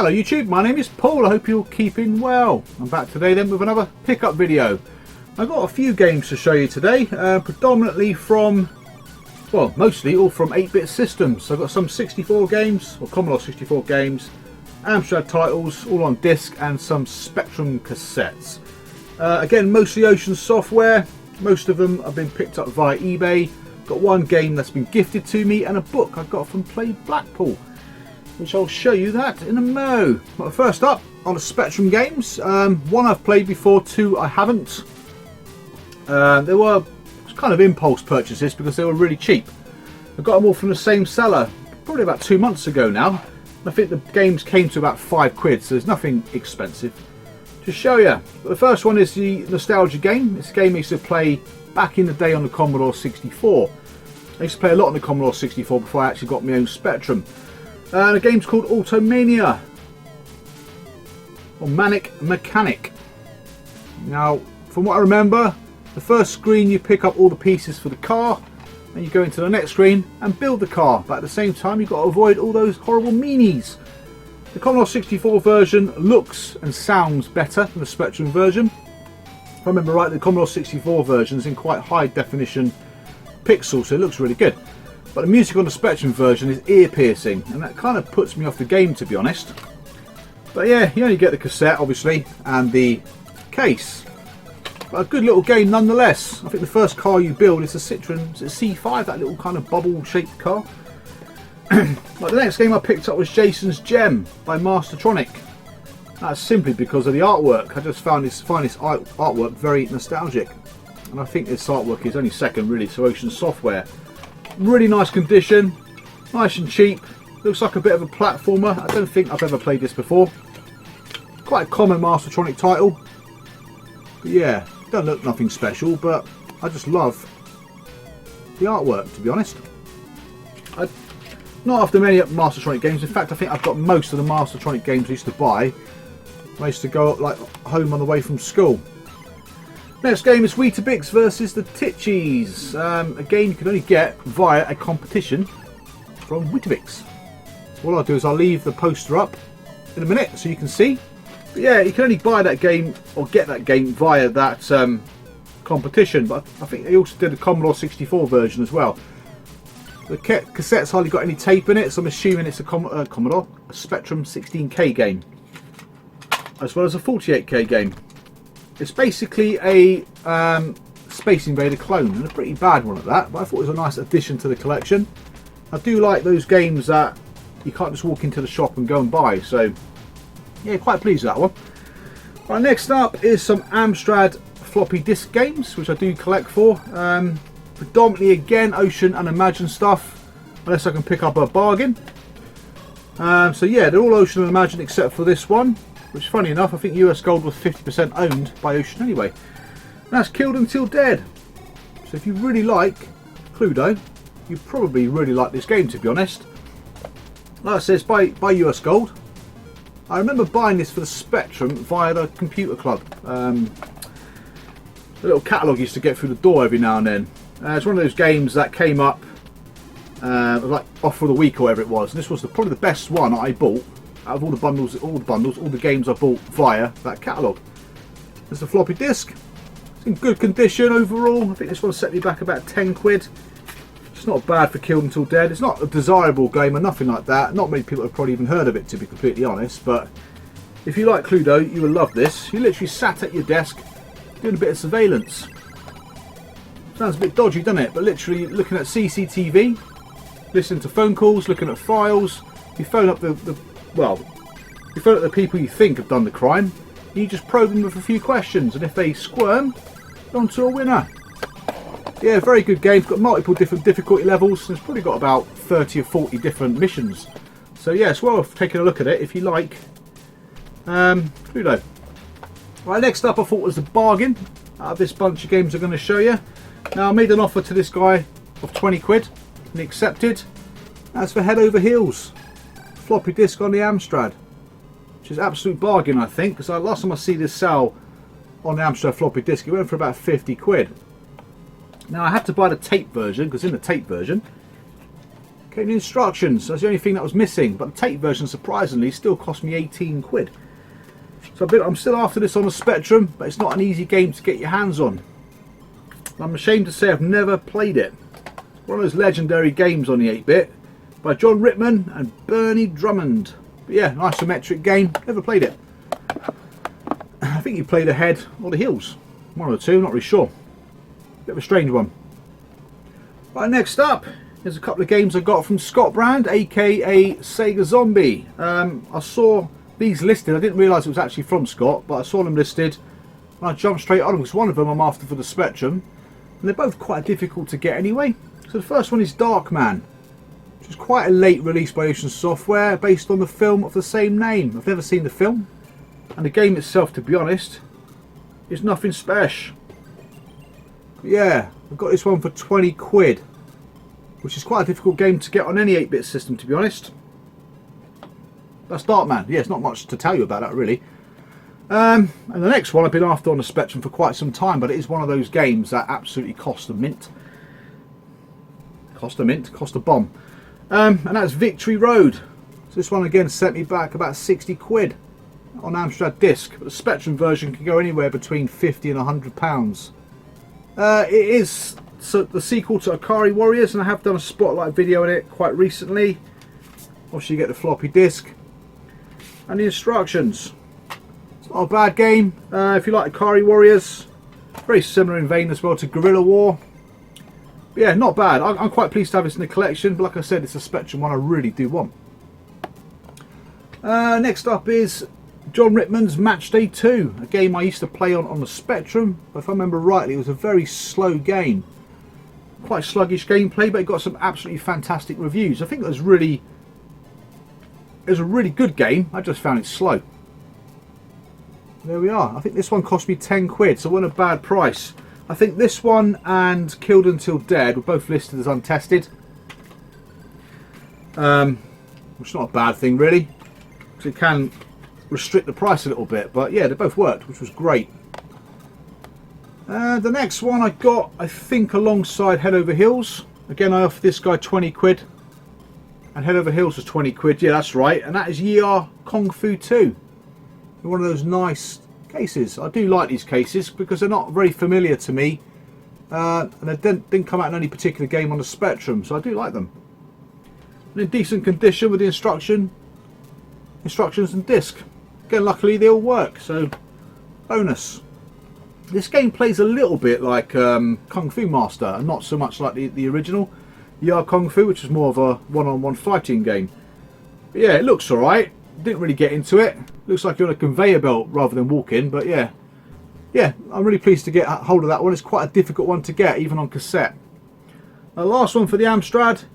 Hello YouTube, my name is Paul, I hope you're keeping well. I'm back today then with another pickup video. I've got a few games to show you today, predominantly from, well, mostly all from 8-bit systems. I've got some 64 games, or Commodore 64 games, Amstrad titles, all on disc, and some Spectrum cassettes. Again, mostly Ocean software. Most of them have been picked up via eBay. Got one game that's been gifted to me, and a book I got from Play Blackpool, which I'll show you that in a mo. But first up, on the Spectrum games, one I've played before, two I haven't. They were kind of impulse purchases because they were really cheap. I got them all from the same seller probably about 2 months ago now. I think the games came to about £5, so there's nothing expensive to show you. But the first one is the nostalgia game. It's a game I used to play back in the day on the Commodore 64. I used to play a lot on the Commodore 64 before I actually got my own Spectrum. The game's called Automania, or Manic Mechanic. Now, from what I remember, the first screen you pick up all the pieces for the car, and you go into the next screen and build the car, but at the same time you've got to avoid all those horrible meanies. The Commodore 64 version looks and sounds better than the Spectrum version. If I remember right, the Commodore 64 version is in quite high definition pixels, so it looks really good. But the music on the Spectrum version is ear-piercing, and that kind of puts me off the game, to be honest. But yeah, you only get the cassette, obviously, and the case. But a good little game nonetheless. I think the first car you build is a Citroen, is it C5, that little kind of bubble-shaped car. Like the next game I picked up was Jason's Gem by Mastertronic. That's simply because of the artwork. I just find this artwork very nostalgic. And I think this artwork is only second, really, to Ocean software. Really nice condition, nice and cheap. Looks like a bit of a platformer. I don't think I've ever played this before. Quite a common Mastertronic title. But yeah, don't look nothing special, but I just love the artwork, to be honest. Not after many Mastertronic games. In fact, I think I've got most of the Mastertronic games I used to buy when I used to go like home on the way from school. Next game is Weetabix versus the Titchies. A game you can only get via a competition from Weetabix. What I'll do is I'll leave the poster up in a minute so you can see. But yeah, you can only buy that game or get that game via that competition. But I think they also did a Commodore 64 version as well. The cassette's hardly got any tape in it, so I'm assuming it's a Commodore, a Spectrum 16K game, as well as a 48K game. It's basically a Space Invader clone, and a pretty bad one at that, but I thought it was a nice addition to the collection. I do like those games that you can't just walk into the shop and go and buy, so yeah, quite pleased with that one. Right, next up is some Amstrad floppy disk games, which I do collect for. Predominantly again Ocean and Imagine stuff, unless I can pick up a bargain. So yeah, they're all Ocean and Imagine except for this one, which funny enough I think US Gold was 50% owned by Ocean anyway. And that's Killed Until Dead. So if you really like Cluedo, you probably really like this game, to be honest. Like I said, it's by US Gold. I remember buying this for the Spectrum via the computer club. The little catalogue used to get through the door every now and then. It's one of those games that came up like offer of the week or whatever it was, and this was probably the best one I bought out of all the games I bought via that catalogue. There's the floppy disk. It's in good condition overall. I think this one set me back about £10. It's not bad for Killed Until Dead. It's not a desirable game or nothing like that. Not many people have probably even heard of it, to be completely honest, but if you like Cluedo, you will love this. You literally sat at your desk doing a bit of surveillance. Sounds a bit dodgy, doesn't it? But literally looking at CCTV, listening to phone calls, looking at files. You phone up the people you think have done the crime. You just probe them with a few questions, and if they squirm, you're on to a winner. Yeah, very good game. It's got multiple different difficulty levels. It's probably got about 30 or 40 different missions. So yeah, it's well worth taking a look at it if you like Cluedo. Right, next up I thought was a bargain out of this bunch of games I'm going to show you. Now I made an offer to this guy of £20 and he accepted. That's for Head Over Heels. Floppy disk on the Amstrad. Which is an absolute bargain, I think, because last time I see this sell on the Amstrad floppy disk, it went for about £50. Now I had to buy the tape version, because in the tape version Okay, the instructions, that's the only thing that was missing, but the tape version surprisingly still cost me 18 quid. So I'm still after this on the Spectrum, but it's not an easy game to get your hands on. I'm ashamed to say I've never played it. It's one of those legendary games on the 8-bit by John Rittman and Bernie Drummond. But yeah, an isometric game, never played it. I think you play the head or the heels, one or two, not really sure. Bit of a strange one. Right, next up, there's a couple of games I got from Scott Brand, aka Sega Zombie. I saw these listed. I didn't realise it was actually from Scott, but I saw them listed and I jumped straight on them because one of them I'm after for the Spectrum, and they're both quite difficult to get anyway. So the first one is Darkman, which is quite a late release by Ocean Software, based on the film of the same name. I've never seen the film, and the game itself, to be honest, is nothing special. But yeah, I've got this one for 20 quid. Which is quite a difficult game to get on any 8-bit system, to be honest. That's Darkman. Yeah, it's not much to tell you about that, really. And the next one I've been after on the Spectrum for quite some time, but it is one of those games that absolutely cost a mint. Cost a bomb. And that's Victory Road. So this one again sent me back about 60 quid on Amstrad disc, but the Spectrum version can go anywhere between 50 and 100 pounds. It is the sequel to Akari Warriors, and I have done a spotlight video on it quite recently. Obviously you get the floppy disk and the instructions. It's not a bad game. If you like Akari Warriors, very similar in vein as well to Guerrilla War. But yeah, not bad. I'm quite pleased to have this in the collection, but like I said, it's a Spectrum one I really do want. Next up is John Rittman's Matchday 2, a game I used to play on the Spectrum, but if I remember rightly it was a very slow game. Quite sluggish gameplay, but it got some absolutely fantastic reviews. I think it was a really good game. I just found it slow. There we are. I think this one cost me 10 quid, so it wasn't a bad price. I think this one and Killed Until Dead were both listed as untested, which is not a bad thing really, because it can restrict the price a little bit. But yeah, they both worked, which was great. The next one I got, I think, alongside Head Over Heels. Again, I offered this guy 20 quid, and Head Over Heels was 20 quid. Yeah, that's right. And that is Year Kung Fu 2. One of those nice cases. I do like these cases because they're not very familiar to me, and they didn't come out in any particular game on the Spectrum, so I do like them. And in decent condition with the instructions and disc. Again, luckily they all work, so bonus. This game plays a little bit like Kung Fu Master, and not so much like the original Year Kung Fu, which is more of a one-on-one fighting game. But yeah, it looks alright. Didn't really get into it. Looks like you're on a conveyor belt rather than walking, but yeah, I'm really pleased to get hold of that one. It's quite a difficult one to get, even on cassette. The last one for the Amstrad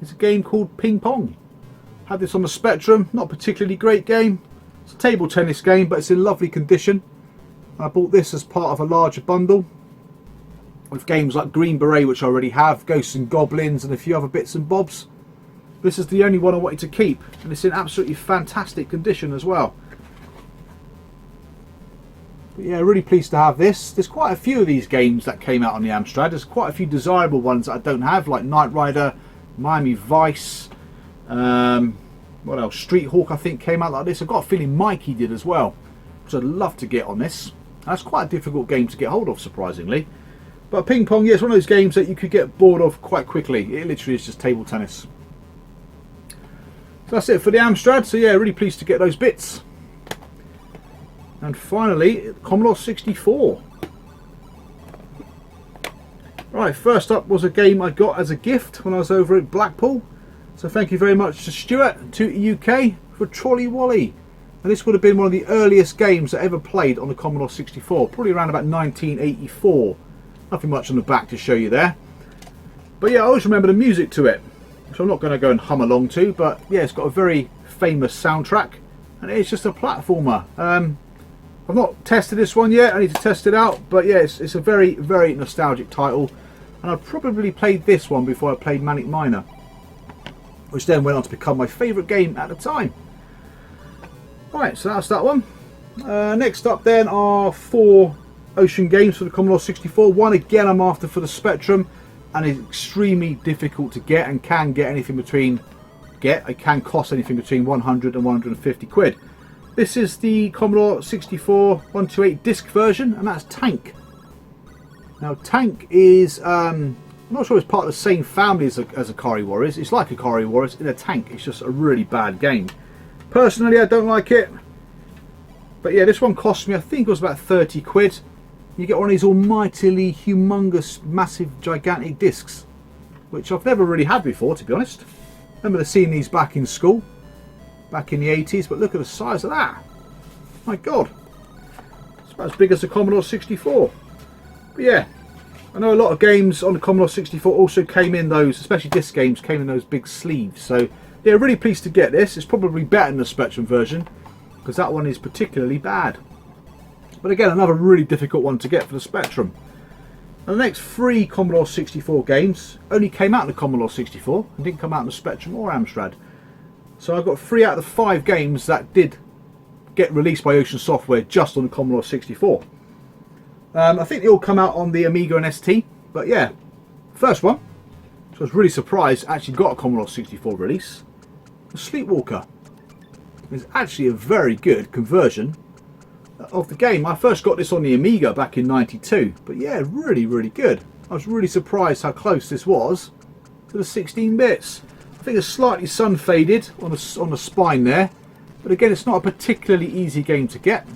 is a game called Ping Pong. Had this on the Spectrum. Not a particularly great game. It's a table tennis game, but it's in lovely condition. I bought this as part of a larger bundle with games like Green Beret, which I already have, Ghosts and Goblins, and a few other bits and bobs. This is the only one I wanted to keep, and it's in absolutely fantastic condition as well. But yeah, really pleased to have this. There's quite a few of these games that came out on the Amstrad. There's quite a few desirable ones that I don't have, like Knight Rider, Miami Vice, what else? Street Hawk, I think, came out like this. I've got a feeling Mikey did as well, which I'd love to get on this. That's quite a difficult game to get hold of, surprisingly. But Ping Pong, yeah, it's one of those games that you could get bored of quite quickly. It literally is just table tennis. So that's it for the Amstrad. So yeah, really pleased to get those bits. And finally, Commodore 64. Right, first up was a game I got as a gift when I was over at Blackpool. So thank you very much to Stuart, to UK, for Trolley Wally. And this would have been one of the earliest games I ever played on the Commodore 64, probably around about 1984. Nothing much on the back to show you there. But yeah, I always remember the music to it, which I'm not going to go and hum along to, but yeah, it's got a very famous soundtrack, and it's just a platformer. I've not tested this one yet, I need to test it out, but yeah, it's a very, very nostalgic title, and I probably played this one before I played Manic Miner, which then went on to become my favourite game at the time. Right, so that's that one. Next up then are 4 Ocean games for the Commodore 64. One again I'm after for the Spectrum. and is extremely difficult to get, and can get anything between it can cost anything between 100 and 150 quid. This is the Commodore 64 128 disc version, and that's Tank. Now Tank is I'm not sure it's part of the same family as Ikari Warriors. It's like Ikari Warriors in a tank. It's just a really bad game. Personally, I don't like it. But yeah, this one cost me, I think it was about 30 quid. You get one of these almightily humongous, massive, gigantic discs, which I've never really had before, to be honest. Remember seeing these back in school, back in the 80s, but look at the size of that. My God. It's about as big as the Commodore 64. But yeah, I know a lot of games on the Commodore 64 also came in those, especially disc games, came in those big sleeves. So yeah, really pleased to get this. It's probably better than the Spectrum version, because that one is particularly bad. But again, another really difficult one to get for the Spectrum. Now, the next 3 Commodore 64 games only came out in the Commodore 64 and didn't come out in the Spectrum or Amstrad. So I've got 3 out of the 5 games that did get released by Ocean Software just on the Commodore 64. I think they all come out on the Amiga and ST, but yeah, first one, so I was really surprised, actually got a Commodore 64 release, the Sleepwalker. It's actually a very good conversion of the game. I first got this on the Amiga back in '92, but yeah, really, really good. I was really surprised how close this was to the 16 bits. I think it's slightly sun faded on the spine there, but again, it's not a particularly easy game to get.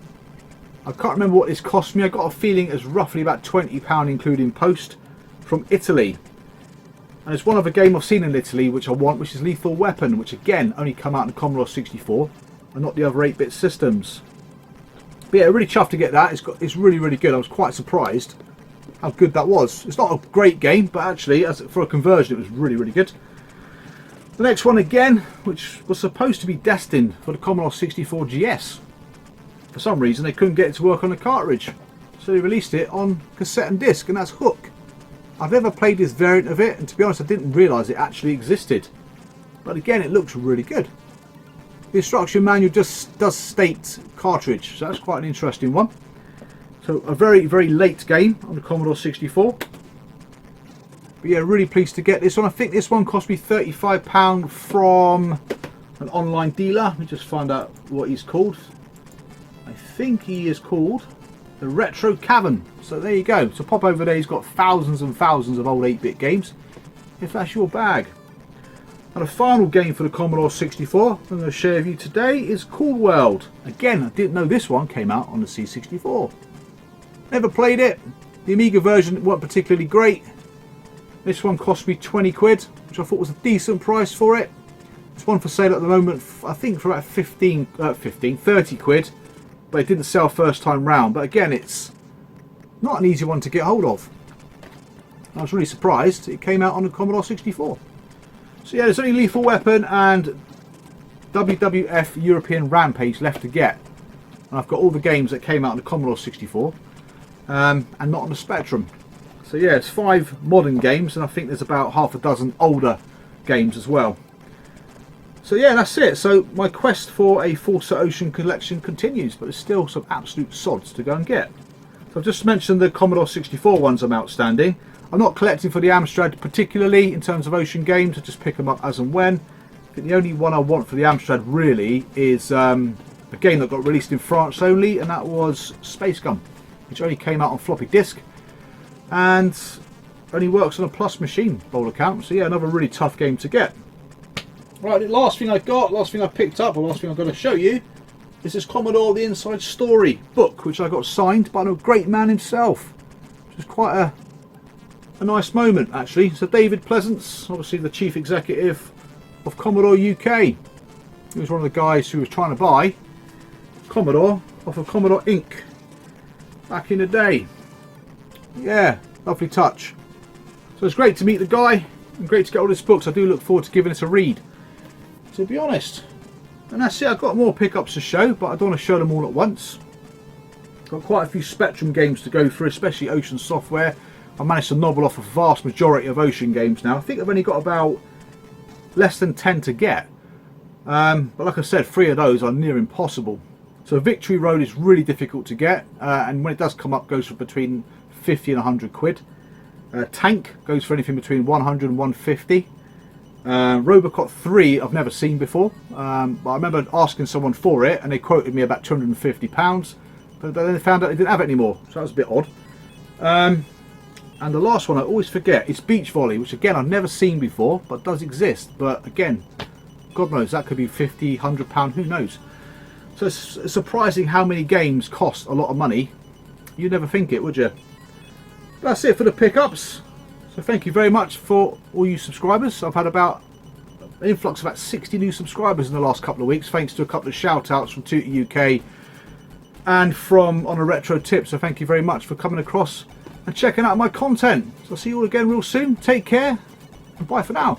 I can't remember what this cost me. I got a feeling it was roughly about £20 including post, from Italy. And it's one of a game I've seen in Italy which I want, which is Lethal Weapon, which again only come out in the Commodore 64 and not the other 8-bit systems. But yeah, really chuffed to get that. It's really, really good. I was quite surprised how good that was. It's not a great game, but actually for a conversion it was really, really good. The next one again, which was supposed to be destined for the Commodore 64 GS. For some reason they couldn't get it to work on the cartridge, so they released it on cassette and disc, and that's Hook. I've never played this variant of it, and to be honest I didn't realise it actually existed. But again, it looks really good. The instruction manual just does state cartridge, so that's quite an interesting one. So a very, very late game on the Commodore 64. But yeah, really pleased to get this one. I think this one cost me £35 from an online dealer. Let me just find out what he's called. I think he is called the Retro Cavern. So there you go. So pop over there. He's got thousands and thousands of old 8-bit games, if that's your bag. And the final game for the Commodore 64 I'm going to share with you today is Cool World. Again, I didn't know this one came out on the C64. Never played it. The Amiga version wasn't particularly great. This one cost me 20 quid, which I thought was a decent price for it. It's one for sale at the moment, I think for about 30 quid. But it didn't sell first time round. But again, it's not an easy one to get hold of. I was really surprised it came out on the Commodore 64. So yeah, there's only Lethal Weapon and WWF European Rampage left to get. And I've got all the games that came out on the Commodore 64 and not on the Spectrum. So yeah, it's 5 modern games, and I think there's about half a dozen older games as well. So yeah, that's it. So my quest for a Forza Ocean collection continues, but there's still some absolute sods to go and get. So I've just mentioned the Commodore 64 ones I'm outstanding. I'm not collecting for the Amstrad particularly in terms of Ocean games. I just pick them up as and when. I think the only one I want for the Amstrad really is a game that got released in France only, and that was Space Gun, which only came out on floppy disk and only works on a Plus machine by all accounts. So yeah, another really tough game to get. Right, the last thing I picked up, or last thing I'm going to show you, is this Commodore The Inside Story book, which I got signed by a great man himself. Which is quite a nice moment, actually. So David Pleasance, obviously the chief executive of Commodore UK. He was one of the guys who was trying to buy Commodore off of Commodore Inc. back in the day. Yeah, lovely touch. So it's great to meet the guy and great to get all his books. I do look forward to giving this a read, to be honest. And that's it. I've got more pickups to show, but I don't want to show them all at once. Got quite a few Spectrum games to go through, especially Ocean Software. I managed to nobble off a vast majority of Ocean games now. I think I've only got about less than 10 to get. But like I said, 3 of those are near impossible. So Victory Road is really difficult to get, and when it does come up, goes for between 50 and 100 quid. Tank goes for anything between 100 and 150. Robocop 3 I've never seen before, but I remember asking someone for it and they quoted me about £250, but then they found out they didn't have it anymore, so that was a bit odd. And the last one I always forget is Beach Volley, which again I've never seen before but does exist, but again God knows, that could be £50, £100, who knows. So it's surprising how many games cost a lot of money. You'd never think it, would you? That's it for the pickups. So thank you very much for all you subscribers. I've had about an influx of about 60 new subscribers in the last couple of weeks, thanks to a couple of shout outs from Tooty UK and from On a Retro Tip. So thank you very much for coming across and checking out my content. So I'll see you all again real soon. Take care and bye for now.